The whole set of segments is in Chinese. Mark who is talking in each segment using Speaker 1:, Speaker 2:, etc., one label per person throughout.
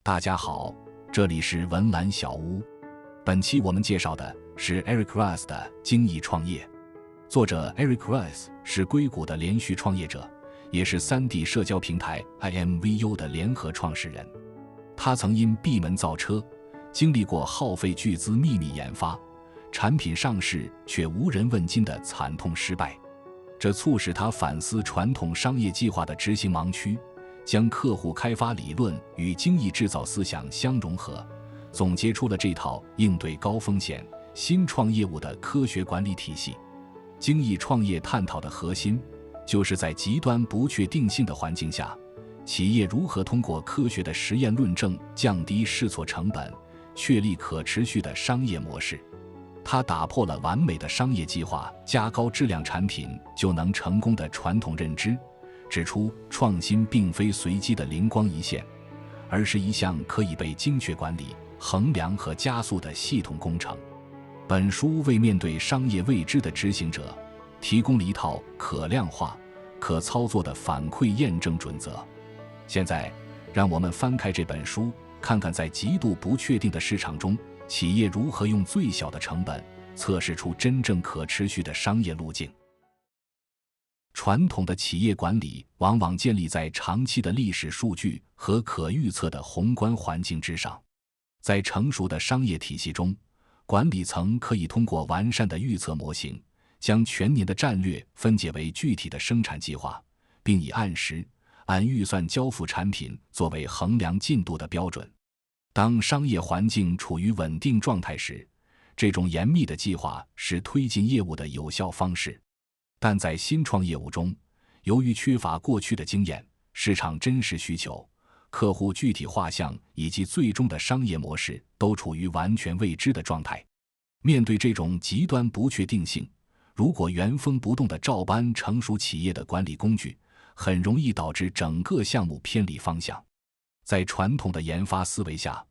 Speaker 1: 大家好，这里是文澜小屋。本期我们介绍的是 Eric Ries 的精益创业。作者 Eric Ries 是硅谷的连续创业者，也是 3D 社交平台 IMVU 的联合创始人。他曾因闭门造车，经历过耗费巨资秘密研发，产品上市却无人问津的惨痛失败。这促使他反思传统商业计划的执行盲区，将客户开发理论与精益制造思想相融合，总结出了这套应对高风险新创业务的科学管理体系。精益创业探讨的核心，就是在极端不确定性的环境下，企业如何通过科学的实验论证降低试错成本，确立可持续的商业模式。它打破了完美的商业计划加高质量产品就能成功的传统认知，指出创新并非随机的灵光一现，而是一项可以被精确管理、衡量和加速的系统工程。本书为面对商业未知的执行者提供了一套可量化、可操作的反馈验证准则。现在，让我们翻开这本书，看看在极度不确定的市场中，企业如何用最小的成本测试出真正可持续的商业路径。传统的企业管理往往建立在长期的历史数据和可预测的宏观环境之上。在成熟的商业体系中，管理层可以通过完善的预测模型，将全年的战略分解为具体的生产计划，并以按时、按预算交付产品作为衡量进度的标准。当商业环境处于稳定状态时，这种严密的计划是推进业务的有效方式。但在新创业务中，由于缺乏过去的经验，市场真实需求、客户具体画像以及最终的商业模式都处于完全未知的状态。面对这种极端不确定性，如果原封不动地照搬成熟企业的管理工具，很容易导致整个项目偏离方向。在传统的研发思维下，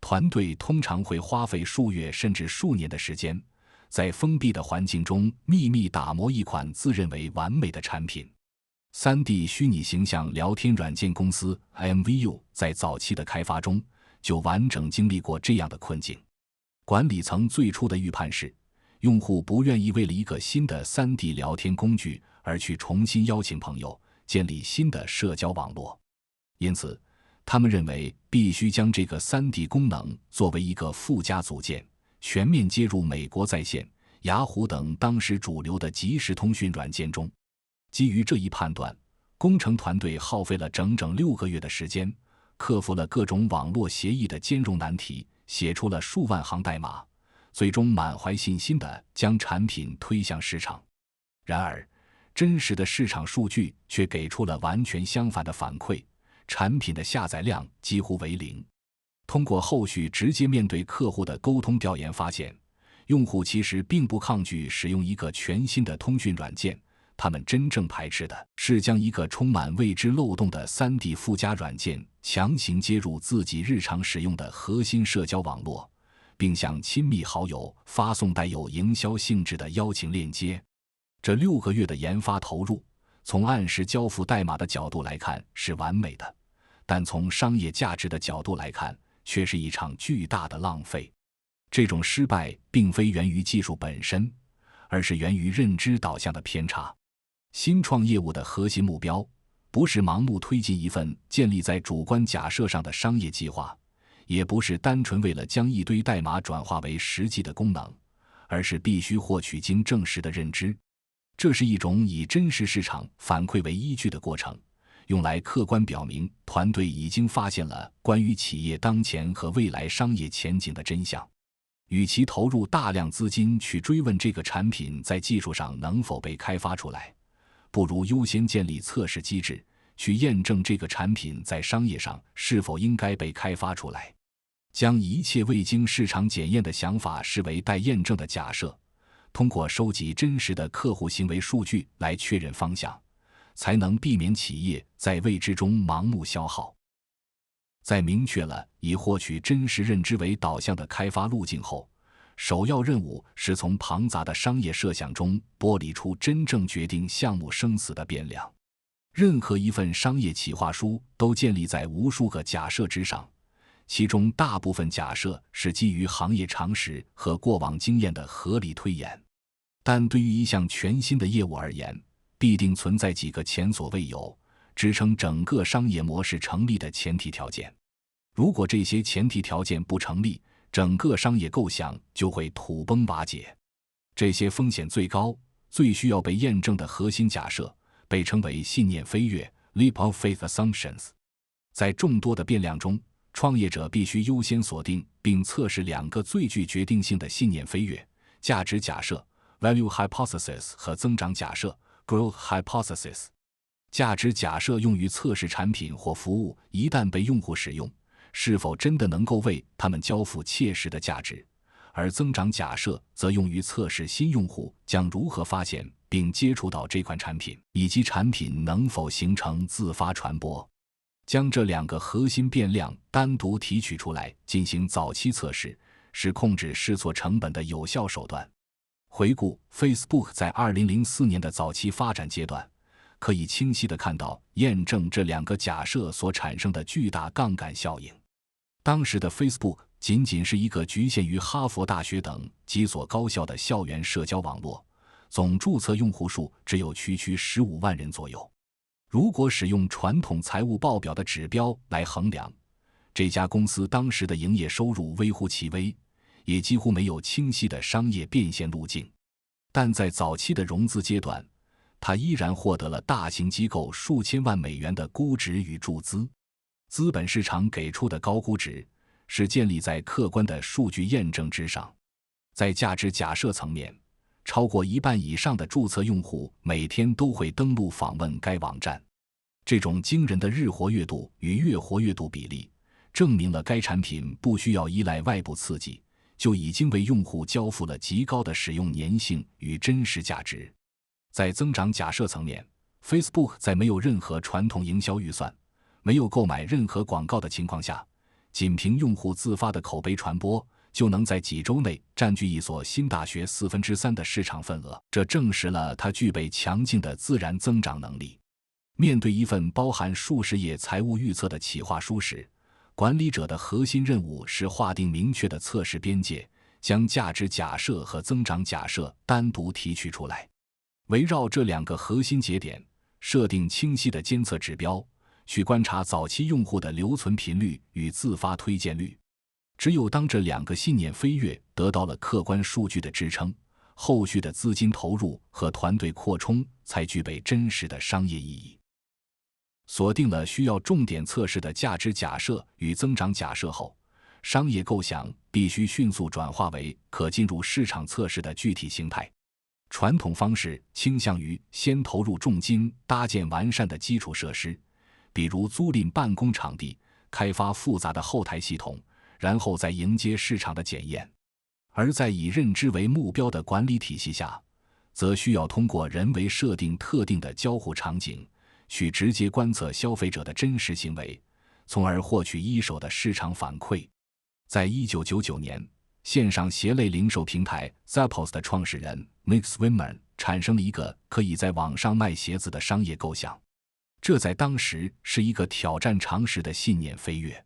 Speaker 1: 团队通常会花费数月甚至数年的时间，在封闭的环境中秘密打磨一款自认为完美的产品。3D 虚拟形象聊天软件公司 IMVU 在早期的开发中就完整经历过这样的困境。管理层最初的预判是，用户不愿意为了一个新的 3D 聊天工具而去重新邀请朋友，建立新的社交网络。因此，他们认为必须将这个 3D 功能作为一个附加组件，全面接入美国在线、雅虎等当时主流的即时通讯软件中。基于这一判断，工程团队耗费了整整6个月的时间，克服了各种网络协议的兼容难题，写出了数万行代码，最终满怀信心地将产品推向市场。然而，真实的市场数据却给出了完全相反的反馈，产品的下载量几乎为零。通过后续直接面对客户的沟通调研发现，用户其实并不抗拒使用一个全新的通讯软件，他们真正排斥的是将一个充满未知漏洞的 3D 附加软件强行接入自己日常使用的核心社交网络，并向亲密好友发送带有营销性质的邀请链接。这6个月的研发投入，从按时交付代码的角度来看是完美的，但从商业价值的角度来看，却是一场巨大的浪费。这种失败并非源于技术本身，而是源于认知导向的偏差。新创业务的核心目标，不是盲目推进一份建立在主观假设上的商业计划，也不是单纯为了将一堆代码转化为实际的功能，而是必须获取经证实的认知。这是一种以真实市场反馈为依据的过程，用来客观表明团队已经发现了关于企业当前和未来商业前景的真相。与其投入大量资金去追问这个产品在技术上能否被开发出来，不如优先建立测试机制，去验证这个产品在商业上是否应该被开发出来。将一切未经市场检验的想法视为待验证的假设，通过收集真实的客户行为数据来确认方向，才能避免企业在未知中盲目消耗。在明确了以获取真实认知为导向的开发路径后，首要任务是从庞杂的商业设想中剥离出真正决定项目生死的变量。任何一份商业企划书都建立在无数个假设之上，其中大部分假设是基于行业常识和过往经验的合理推演。但对于一项全新的业务而言，必定存在几个前所未有、支撑整个商业模式成立的前提条件。如果这些前提条件不成立，整个商业构想就会土崩瓦解。这些风险最高、最需要被验证的核心假设，被称为信念飞跃 （Leap of Faith Assumptions）。在众多的变量中，创业者必须优先锁定并测试两个最具决定性的信念飞跃：价值假设 （Value Hypothesis） 和增长假设 （Growth Hypothesis）。价值假设用于测试产品或服务一旦被用户使用，是否真的能够为他们交付切实的价值，而增长假设则用于测试新用户将如何发现并接触到这款产品，以及产品能否形成自发传播。将这两个核心变量单独提取出来进行早期测试，是控制试错成本的有效手段。回顾 Facebook 在2004年的早期发展阶段，可以清晰地看到验证这两个假设所产生的巨大杠杆效应。当时的 Facebook 仅仅是一个局限于哈佛大学等几所高校的校园社交网络，总注册用户数只有区15万人左右。如果使用传统财务报表的指标来衡量，这家公司当时的营业收入微乎其微，也几乎没有清晰的商业变现路径。但在早期的融资阶段，它依然获得了大型机构数千万美元的估值与注资。资本市场给出的高估值是建立在客观的数据验证之上。在价值假设层面，超过一半以上的注册用户每天都会登录访问该网站。这种惊人的日活跃度与月活跃度比例，证明了该产品不需要依赖外部刺激，就已经为用户交付了极高的使用粘性与真实价值。在增长假设层面， Facebook 在没有任何传统营销预算，没有购买任何广告的情况下，仅凭用户自发的口碑传播，就能在几周内占据一所新大学3/4的市场份额，这证实了它具备强劲的自然增长能力。面对一份包含数十页财务预测的企划书时，管理者的核心任务是划定明确的测试边界，将价值假设和增长假设单独提取出来。围绕这两个核心节点，设定清晰的监测指标，去观察早期用户的留存频率与自发推荐率。只有当这两个信念飞跃得到了客观数据的支撑，后续的资金投入和团队扩充才具备真实的商业意义。锁定了需要重点测试的价值假设与增长假设后，商业构想必须迅速转化为可进入市场测试的具体形态。传统方式倾向于先投入重金搭建完善的基础设施，比如租赁办公场地，开发复杂的后台系统，然后再迎接市场的检验。而在以认知为目标的管理体系下，则需要通过人为设定特定的交互场景，去直接观测消费者的真实行为，从而获取一手的市场反馈。在1999年，线上鞋类零售平台 Zappos 的创始人 Nick Swinmurn 产生了一个可以在网上卖鞋子的商业构想。这在当时是一个挑战常识的信念飞跃。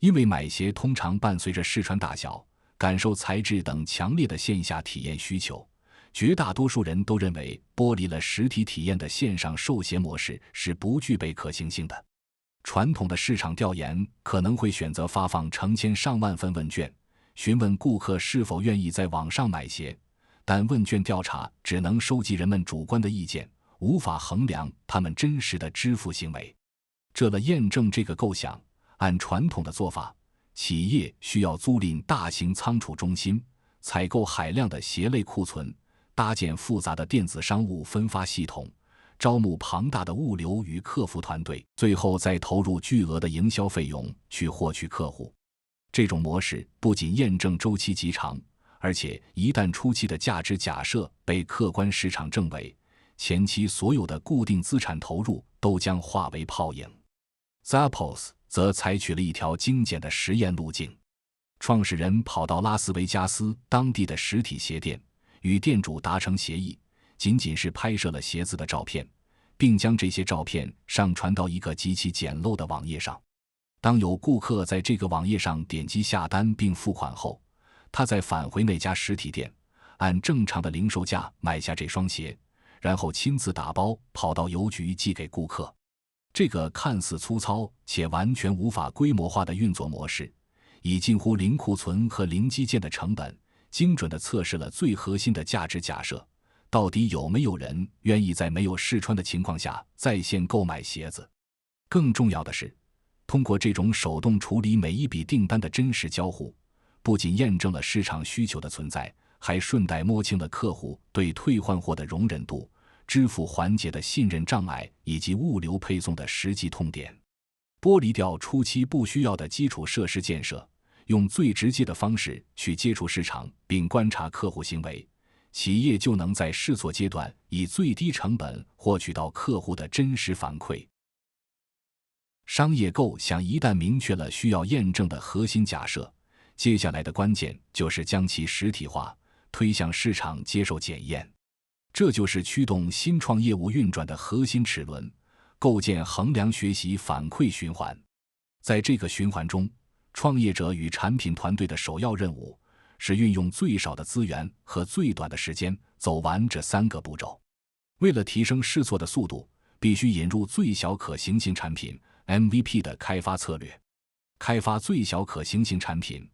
Speaker 1: 因为买鞋通常伴随着试穿大小、感受材质等强烈的线下体验需求，绝大多数人都认为剥离了实体体验的线上售鞋模式是不具备可行性的。传统的市场调研可能会选择发放成千上万份问卷，询问顾客是否愿意在网上买鞋，但问卷调查只能收集人们主观的意见，无法衡量他们真实的支付行为。为了验证这个构想，按传统的做法，企业需要租赁大型仓储中心，采购海量的鞋类库存，搭建复杂的电子商务分发系统，招募庞大的物流与客服团队，最后再投入巨额的营销费用去获取客户。这种模式不仅验证周期极长，而且一旦初期的价值假设被客观市场证伪，前期所有的固定资产投入都将化为泡影。Zappos 则采取了一条精简的实验路径。创始人跑到拉斯维加斯当地的实体鞋店，与店主达成协议，仅仅是拍摄了鞋子的照片，并将这些照片上传到一个极其简陋的网页上。当有顾客在这个网页上点击下单并付款后，他再返回那家实体店，按正常的零售价买下这双鞋，然后亲自打包跑到邮局寄给顾客。这个看似粗糙且完全无法规模化的运作模式，以近乎零库存和零基建的成本，精准地测试了最核心的价值假设：到底有没有人愿意在没有试穿的情况下在线购买鞋子？更重要的是，通过这种手动处理每一笔订单的真实交互，不仅验证了市场需求的存在，还顺带摸清了客户对退换货的容忍度、支付环节的信任障碍以及物流配送的实际痛点。剥离掉初期不需要的基础设施建设，用最直接的方式去接触市场并观察客户行为，企业就能在试错阶段以最低成本获取到客户的真实反馈。商业构想一旦明确了需要验证的核心假设，接下来的关键就是将其实体化，推向市场接受检验。这就是驱动新创业务运转的核心齿轮，构建衡量学习反馈循环。在这个循环中，创业者与产品团队的首要任务是运用最少的资源和最短的时间走完这3个步骤。为了提升试错的速度，必须引入最小可行性产品 MVP 的开发策略。开发最小可行性产品，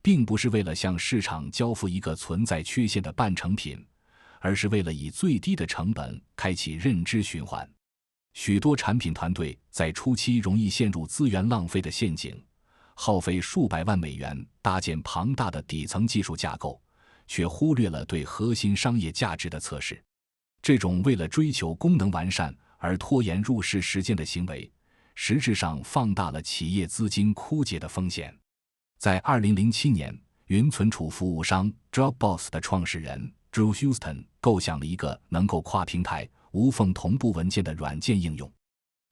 Speaker 1: 并不是为了向市场交付一个存在缺陷的半成品，而是为了以最低的成本开启认知循环。许多产品团队在初期容易陷入资源浪费的陷阱，耗费数百万美元搭建庞大的底层技术架构，却忽略了对核心商业价值的测试。这种为了追求功能完善而拖延入市时间的行为，实质上放大了企业资金枯竭的风险。在2007年，云存储服务商 Dropbox 的创始人 Drew Houston 构想了一个能够跨平台、无缝同步文件的软件应用。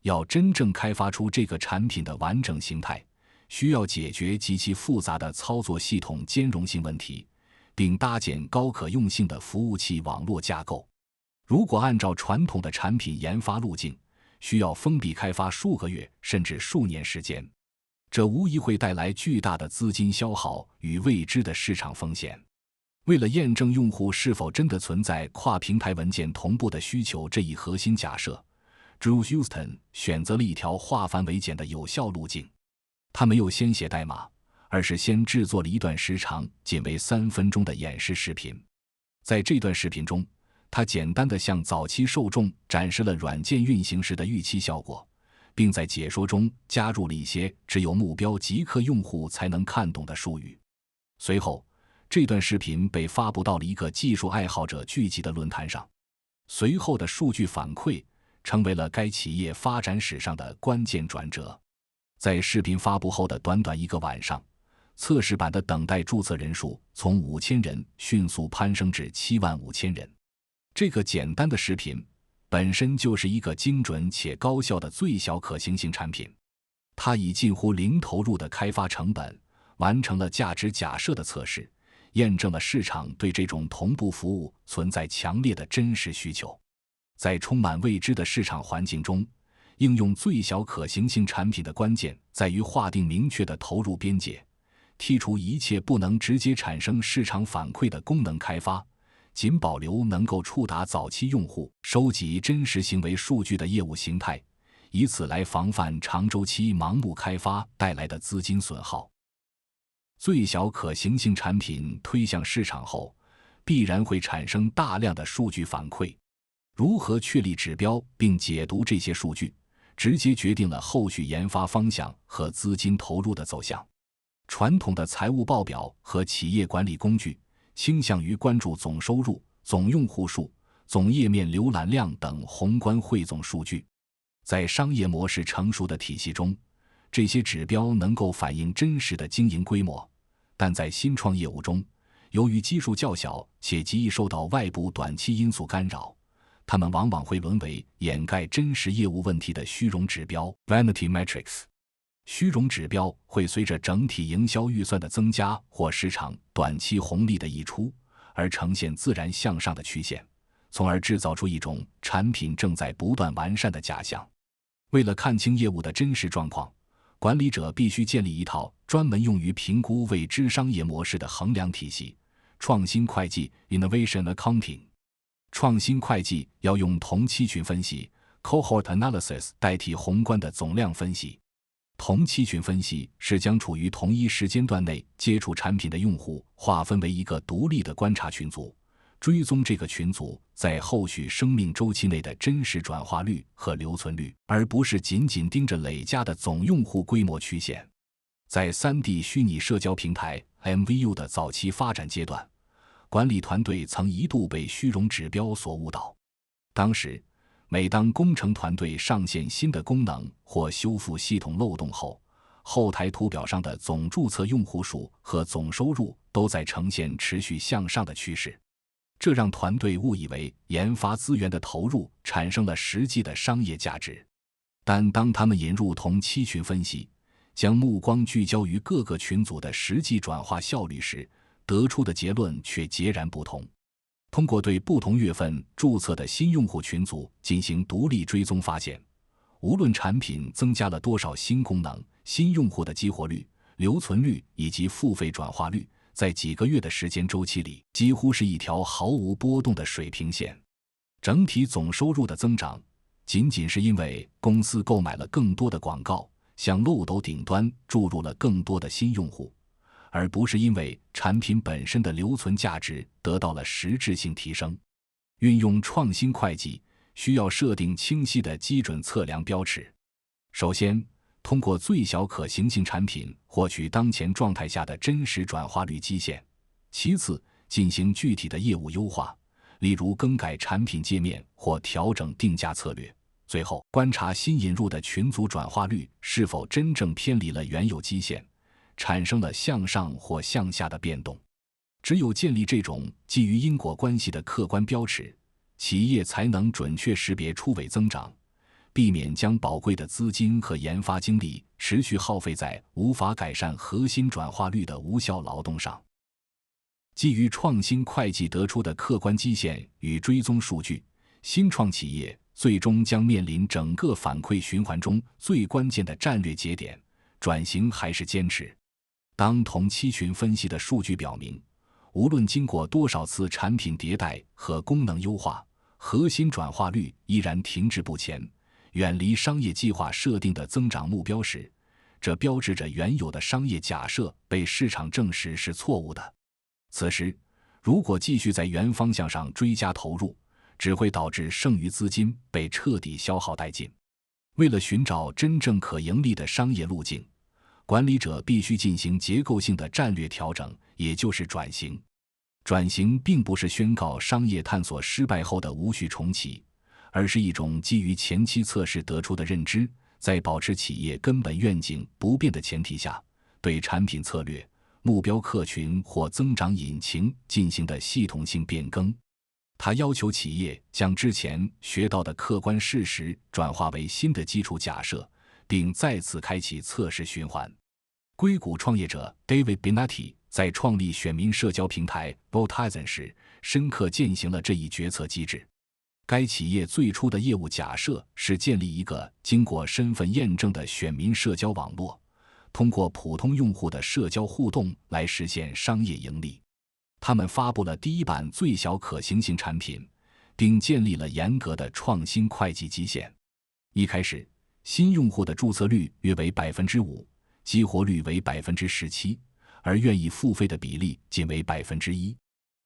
Speaker 1: 要真正开发出这个产品的完整形态，需要解决极其复杂的操作系统兼容性问题，并搭建高可用性的服务器网络架构。如果按照传统的产品研发路径，需要封闭开发数个月甚至数年时间，这无疑会带来巨大的资金消耗与未知的市场风险。为了验证用户是否真的存在跨平台文件同步的需求这一核心假设， Drew Houston 选择了一条化繁为简的有效路径。他没有先写代码，而是先制作了一段时长仅为3分钟的演示视频。在这段视频中，他简单地向早期受众展示了软件运行时的预期效果，并在解说中加入了一些只有目标极客用户才能看懂的术语。随后，这段视频被发布到了一个技术爱好者聚集的论坛上。随后的数据反馈成为了该企业发展史上的关键转折。在视频发布后的短短1个晚上，测试版的等待注册人数从5000人迅速攀升至75000人。这个简单的视频本身就是一个精准且高效的最小可行性产品，它以近乎零投入的开发成本完成了价值假设的测试，验证了市场对这种同步服务存在强烈的真实需求。在充满未知的市场环境中，应用最小可行性产品的关键在于划定明确的投入边界，剔除一切不能直接产生市场反馈的功能开发，仅保留能够触达早期用户、收集真实行为数据的业务形态，以此来防范长周期盲目开发带来的资金损耗。最小可行性产品推向市场后，必然会产生大量的数据反馈。如何确立指标并解读这些数据，直接决定了后续研发方向和资金投入的走向。传统的财务报表和企业管理工具倾向于关注总收入、总用户数、总页面浏览量等宏观汇总数据。在商业模式成熟的体系中，这些指标能够反映真实的经营规模，但在新创业务中，由于基数较小且极易受到外部短期因素干扰，它们往往会沦为掩盖真实业务问题的虚荣指标 （vanity metrics）。虚荣指标会随着整体营销预算的增加或市场短期红利的溢出而呈现自然向上的曲线，从而制造出一种产品正在不断完善的假象。为了看清业务的真实状况，管理者必须建立一套专门用于评估未知商业模式的衡量体系。创新会计 （Innovation Accounting） 创新会计要用同期群分析 （Cohort Analysis） 代替宏观的总量分析。同期群分析是将处于同一时间段内接触产品的用户划分为一个独立的观察群组，追踪这个群组在后续生命周期内的真实转化率和留存率，而不是仅仅盯着累加的总用户规模曲线。在 3D 虚拟社交平台 MVU 的早期发展阶段，管理团队曾一度被虚荣指标所误导。当时，每当工程团队上线新的功能或修复系统漏洞后，后台图表上的总注册用户数和总收入都在呈现持续向上的趋势，这让团队误以为研发资源的投入产生了实际的商业价值。但当他们引入同期群分析，将目光聚焦于各个群组的实际转化效率时，得出的结论却截然不同。通过对不同月份注册的新用户群组进行独立追踪，发现无论产品增加了多少新功能，新用户的激活率、留存率以及付费转化率，在几个月的时间周期里几乎是一条毫无波动的水平线。整体总收入的增长仅仅是因为公司购买了更多的广告，向漏斗顶端注入了更多的新用户，而不是因为产品本身的留存价值得到了实质性提升。运用创新会计需要设定清晰的基准测量标尺。首先，通过最小可行性产品获取当前状态下的真实转化率基线；其次，进行具体的业务优化，例如更改产品界面或调整定价策略；最后，观察新引入的群组转化率是否真正偏离了原有基线，产生了向上或向下的变动。只有建立这种基于因果关系的客观标尺，企业才能准确识别出伪增长，避免将宝贵的资金和研发精力持续耗费在无法改善核心转化率的无效劳动上。基于创新会计得出的客观基线与追踪数据，新创企业最终将面临整个反馈循环中最关键的战略节点：转型还是坚持。当同期群分析的数据表明，无论经过多少次产品迭代和功能优化，核心转化率依然停滞不前，远离商业计划设定的增长目标时，这标志着原有的商业假设被市场证实是错误的。此时，如果继续在原方向上追加投入，只会导致剩余资金被彻底消耗殆尽。为了寻找真正可盈利的商业路径，管理者必须进行结构性的战略调整，也就是转型。转型并不是宣告商业探索失败后的无序重启，而是一种基于前期测试得出的认知，在保持企业根本愿景不变的前提下，对产品策略、目标客群或增长引擎进行的系统性变更。它要求企业将之前学到的客观事实转化为新的基础假设，并再次开启测试循环。硅谷创业者 David Benatti 在创立选民社交平台 Voltizen 时，深刻践行了这一决策机制。该企业最初的业务假设是建立一个经过身份验证的选民社交网络，通过普通用户的社交互动来实现商业盈利。他们发布了第一版最小可行性产品，并建立了严格的创新会计基线。一开始，新用户的注册率约为 5%， 激活率为 17%， 而愿意付费的比例仅为 1%。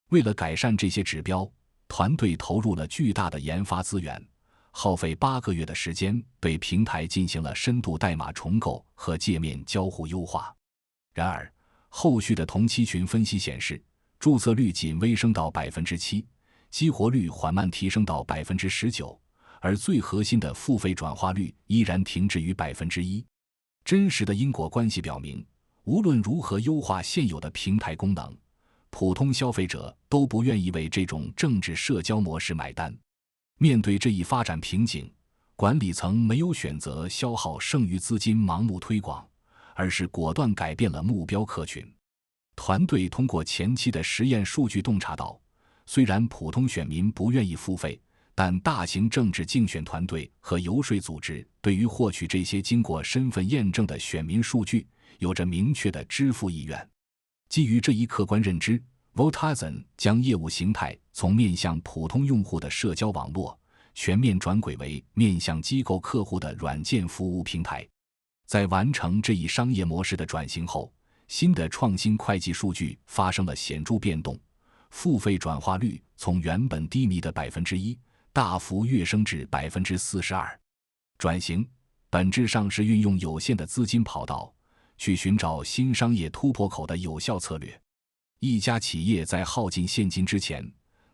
Speaker 1: 为了改善这些指标，团队投入了巨大的研发资源，耗费8个月的时间对平台进行了深度代码重构和界面交互优化。然而，后续的同期群分析显示，注册率仅微升到 7%， 激活率缓慢提升到 19%， 而最核心的付费转化率依然停滞于 1%。 真实的因果关系表明，无论如何优化现有的平台功能，普通消费者都不愿意为这种政治社交模式买单。面对这一发展瓶颈，管理层没有选择消耗剩余资金盲目推广，而是果断改变了目标客群。团队通过前期的实验数据洞察到，虽然普通选民不愿意付费，但大型政治竞选团队和游说组织对于获取这些经过身份验证的选民数据有着明确的支付意愿。基于这一客观认知， Voltizen 将业务形态从面向普通用户的社交网络全面转轨为面向机构客户的软件服务平台。在完成这一商业模式的转型后，新的创新会计数据发生了显著变动，付费转化率从原本低迷的 1%大幅跃升至 42%。 转型本质上是运用有限的资金跑道去寻找新商业突破口的有效策略。一家企业在耗尽现金之前，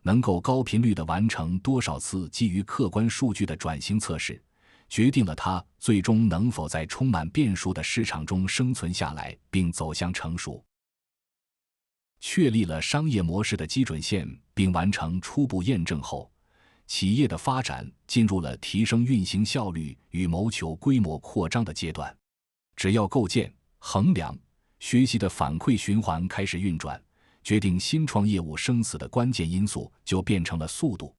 Speaker 1: 能够高频率地完成多少次基于客观数据的转型测试，决定了它最终能否在充满变数的市场中生存下来并走向成熟。确立了商业模式的基准线并完成初步验证后，企业的发展进入了提升运行效率与谋求规模扩张的阶段。只要构建、衡量、学习的反馈循环开始运转，决定新创业务生死的关键因素就变成了速度。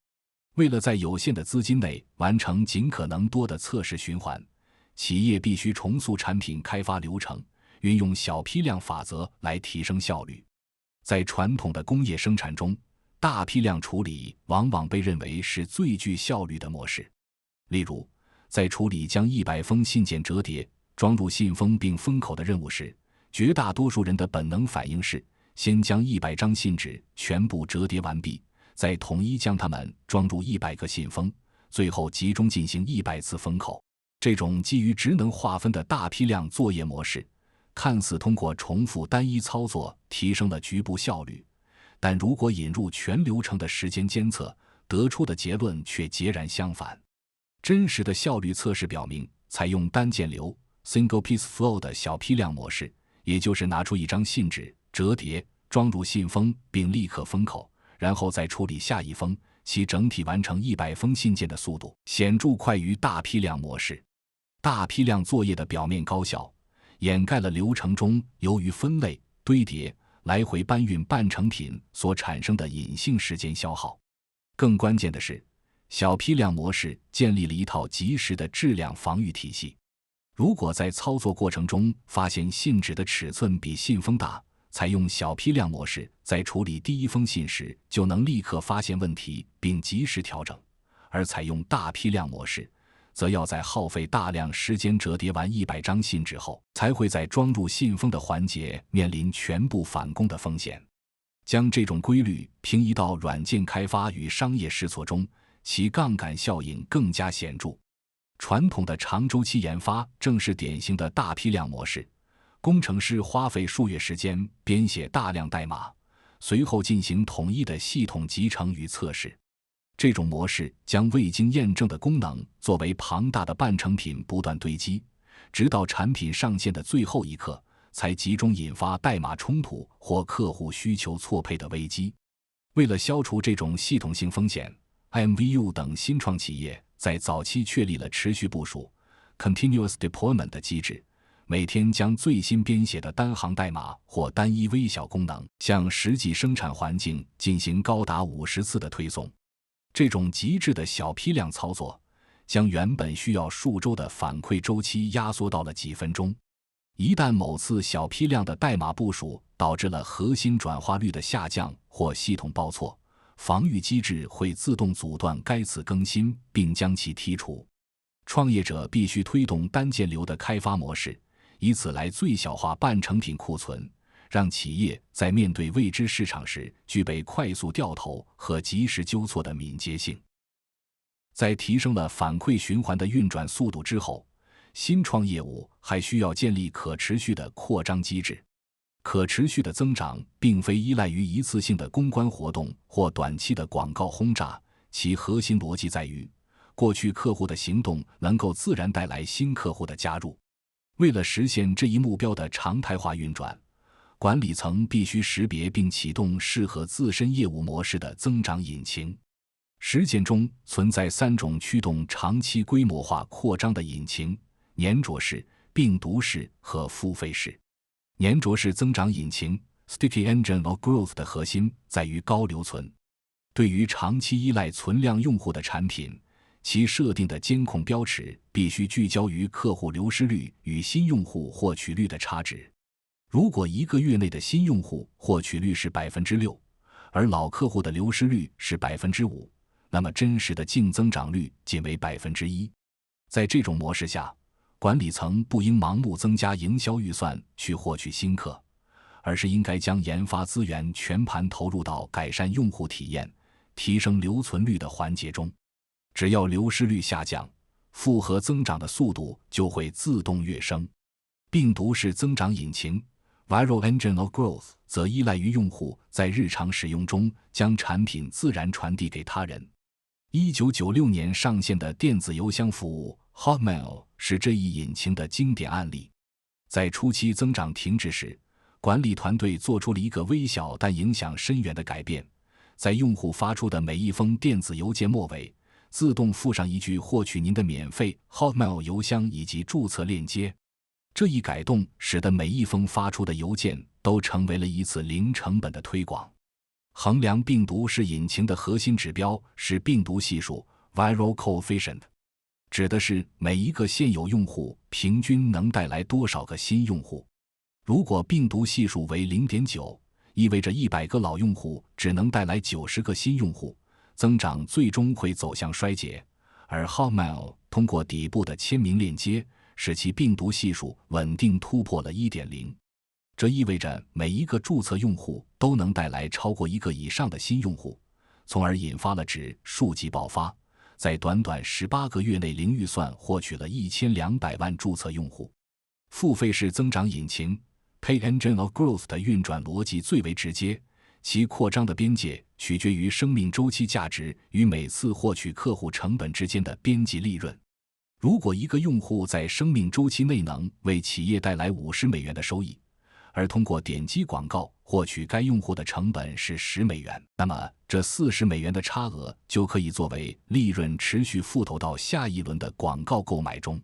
Speaker 1: 为了在有限的资金内完成尽可能多的测试循环，企业必须重塑产品开发流程，运用小批量法则来提升效率。在传统的工业生产中，大批量处理往往被认为是最具效率的模式。例如，在处理将100封信件折叠、装入信封并封口的任务时，绝大多数人的本能反应是先将100张信纸全部折叠完毕，再统一将它们装入100个信封，最后集中进行100次封口。这种基于职能划分的大批量作业模式，看似通过重复单一操作提升了局部效率，但如果引入全流程的时间监测，得出的结论却截然相反。真实的效率测试表明，采用单件流 Single Piece Flow 的小批量模式，也就是拿出一张信纸折叠装入信封并立刻封口，然后再处理下一封，其整体完成100封信件的速度显著快于大批量模式。大批量作业的表面高效掩盖了流程中由于分类、堆叠、来回搬运半成品所产生的隐性时间消耗。更关键的是，小批量模式建立了一套及时的质量防御体系。如果在操作过程中发现信纸的尺寸比信封大，采用小批量模式，在处理第一封信时就能立刻发现问题并及时调整；而采用大批量模式，则要在耗费大量时间折叠完100张信纸后，才会在装入信封的环节面临全部返工的风险。将这种规律平移到软件开发与商业试错中，其杠杆效应更加显著。传统的长周期研发正是典型的大批量模式，工程师花费数月时间编写大量代码，随后进行统一的系统集成与测试。这种模式将未经验证的功能作为庞大的半成品不断堆积，直到产品上线的最后一刻，才集中引发代码冲突或客户需求错配的危机。为了消除这种系统性风险， IMVU 等新创企业在早期确立了持续部署 Continuous Deployment 的机制，每天将最新编写的单行代码或单一微小功能向实际生产环境进行高达50次的推送。这种极致的小批量操作将原本需要数周的反馈周期压缩到了几分钟。一旦某次小批量的代码部署导致了核心转化率的下降或系统报错，防御机制会自动阻断该次更新并将其剔除。创业者必须推动单件流的开发模式，以此来最小化半成品库存，让企业在面对未知市场时具备快速掉头和及时纠错的敏捷性。在提升了反馈循环的运转速度之后，新创业务还需要建立可持续的扩张机制。可持续的增长并非依赖于一次性的公关活动或短期的广告轰炸，其核心逻辑在于，过去客户的行动能够自然带来新客户的加入。为了实现这一目标的常态化运转，管理层必须识别并启动适合自身业务模式的增长引擎。实践中存在3种驱动长期规模化扩张的引擎：粘着式、病毒式和付费式。粘着式增长引擎 Sticky Engine of Growth 的核心在于高留存。对于长期依赖存量用户的产品，其设定的监控标尺必须聚焦于客户流失率与新用户获取率的差值。如果1个月内的新用户获取率是 6%， 而老客户的流失率是 5%， 那么真实的净增长率仅为 1%。 在这种模式下，管理层不应盲目增加营销预算去获取新客，而是应该将研发资源全盘投入到改善用户体验、提升留存率的环节中。只要流失率下降，复合增长的速度就会自动跃升。病毒式增长引擎 Viral Engine of Growth 则依赖于用户在日常使用中将产品自然传递给他人。1996年上线的电子邮箱服务 Hotmail 是这一引擎的经典案例。在初期增长停滞时，管理团队做出了一个微小但影响深远的改变，在用户发出的每一封电子邮件末尾自动附上一句获取您的免费 Hotmail 邮箱以及注册链接。这一改动使得每一封发出的邮件都成为了一次零成本的推广。衡量病毒式引擎的核心指标是病毒系数 Viral Coefficient， 指的是每一个现有用户平均能带来多少个新用户。如果病毒系数为 0.9， 意味着100个老用户只能带来90个新用户，增长最终会走向衰竭。而 Hotmail 通过底部的签名链接使其病毒系数稳定突破了 1.0， 这意味着每一个注册用户都能带来超过1个以上的新用户，从而引发了指数级爆发，在短短18个月内零预算获取了1200万注册用户。付费式增长引擎 Pay Engine of Growth 的运转逻辑最为直接，其扩张的边界取决于生命周期价值与每次获取客户成本之间的边际利润。如果一个用户在生命周期内能为企业带来$50的收益，而通过点击广告获取该用户的成本是$10，那么这$40的差额就可以作为利润持续复投到下一轮的广告购买中。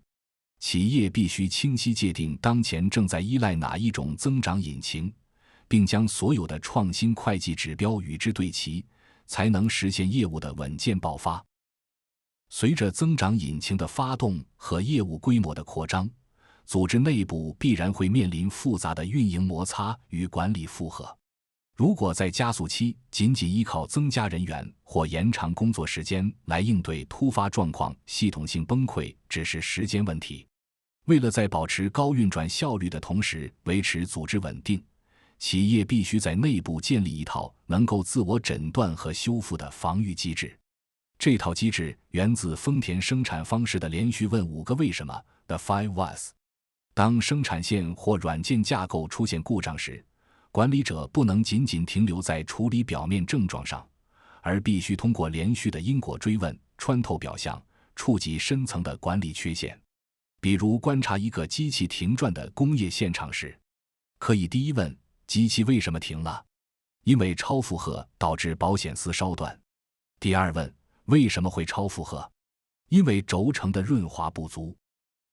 Speaker 1: 企业必须清晰界定当前正在依赖哪一种增长引擎，并将所有的创新会计指标与之对齐，才能实现业务的稳健爆发。随着增长引擎的发动和业务规模的扩张，组织内部必然会面临复杂的运营摩擦与管理负荷。如果在加速期仅依靠增加人员或延长工作时间来应对突发状况，系统性崩溃只是时间问题。为了在保持高运转效率的同时维持组织稳定，企业必须在内部建立一套能够自我诊断和修复的防御机制。这套机制源自丰田生产方式的连续问5个为什么 The 5 Whys。 当生产线或软件架构出现故障时，管理者不能仅停留在处理表面症状上，而必须通过连续的因果追问穿透表象，触及深层的管理缺陷。比如观察一个机器停转的工业现场时，可以第一问机器为什么停了，因为超负荷导致保险丝烧断。第二问为什么会超负荷，因为轴承的润滑不足。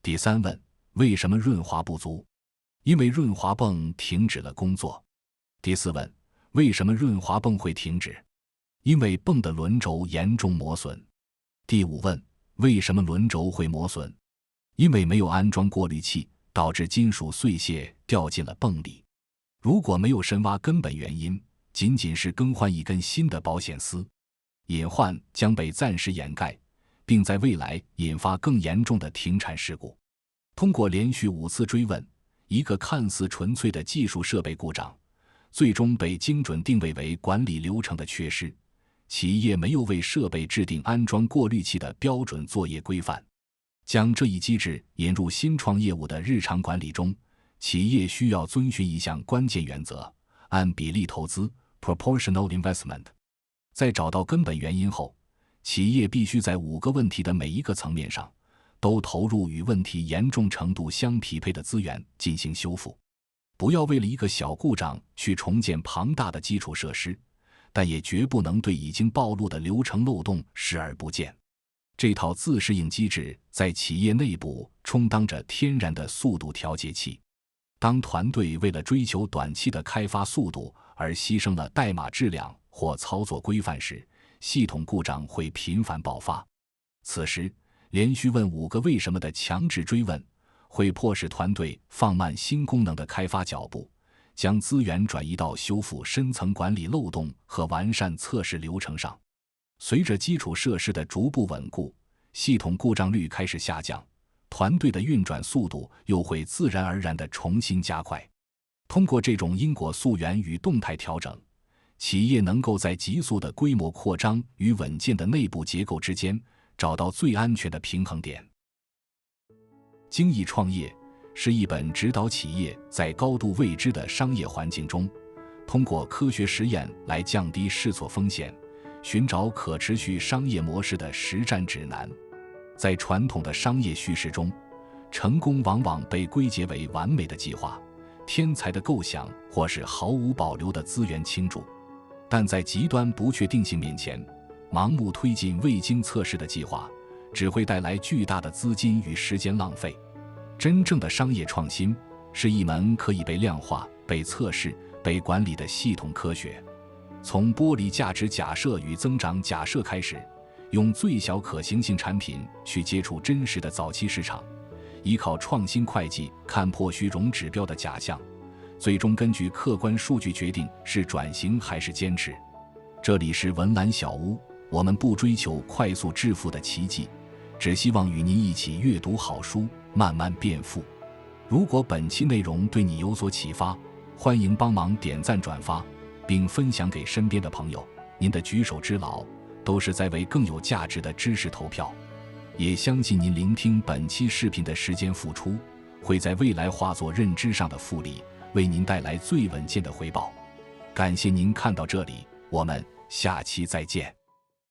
Speaker 1: 第三问为什么润滑不足，因为润滑泵停止了工作。第四问为什么润滑泵会停止，因为泵的轮轴严重磨损。第五问为什么轮轴会磨损，因为没有安装过滤器，导致金属碎屑掉进了泵里。如果没有深挖根本原因，仅是更换一根新的保险丝，隐患将被暂时掩盖，并在未来引发更严重的停产事故。通过连续5次追问，一个看似纯粹的技术设备故障，最终被精准定位为管理流程的缺失。企业没有为设备制定安装过滤器的标准作业规范。将这一机制引入新创业务的日常管理中，企业需要遵循一项关键原则：按比例投资 （proportional investment）。在找到根本原因后，企业必须在5个问题的每一个层面上都投入与问题严重程度相匹配的资源进行修复。不要为了一个小故障去重建庞大的基础设施，但也绝不能对已经暴露的流程漏洞视而不见。这套自适应机制在企业内部充当着天然的速度调节器。当团队为了追求短期的开发速度而牺牲了代码质量或操作规范时，系统故障会频繁爆发。此时，连续问5个为什么的强制追问，会迫使团队放慢新功能的开发脚步，将资源转移到修复深层管理漏洞和完善测试流程上。随着基础设施的逐步稳固，系统故障率开始下降，团队的运转速度又会自然而然地重新加快。通过这种因果溯源与动态调整，企业能够在急速的规模扩张与稳健的内部结构之间找到最安全的平衡点。精益创业是一本指导企业在高度未知的商业环境中，通过科学实验来降低试错风险，寻找可持续商业模式的实战指南。在传统的商业叙事中，成功往往被归结为完美的计划、天才的构想或是毫无保留的资源倾注。但在极端不确定性面前，盲目推进未经测试的计划，只会带来巨大的资金与时间浪费。真正的商业创新是一门可以被量化、被测试、被管理的系统科学。从剥离价值假设与增长假设开始，用最小可行性产品去接触真实的早期市场，依靠创新会计看破虚荣指标的假象，最终根据客观数据决定是转型还是坚持。这里是文澜小屋，我们不追求快速致富的奇迹，只希望与您一起阅读好书，慢慢变富。如果本期内容对你有所启发，欢迎帮忙点赞转发，并分享给身边的朋友。您的举手之劳都是在为更有价值的知识投票。也相信您聆听本期视频的时间付出，会在未来化作认知上的复利，为您带来最稳健的回报。感谢您看到这里，我们下期再见。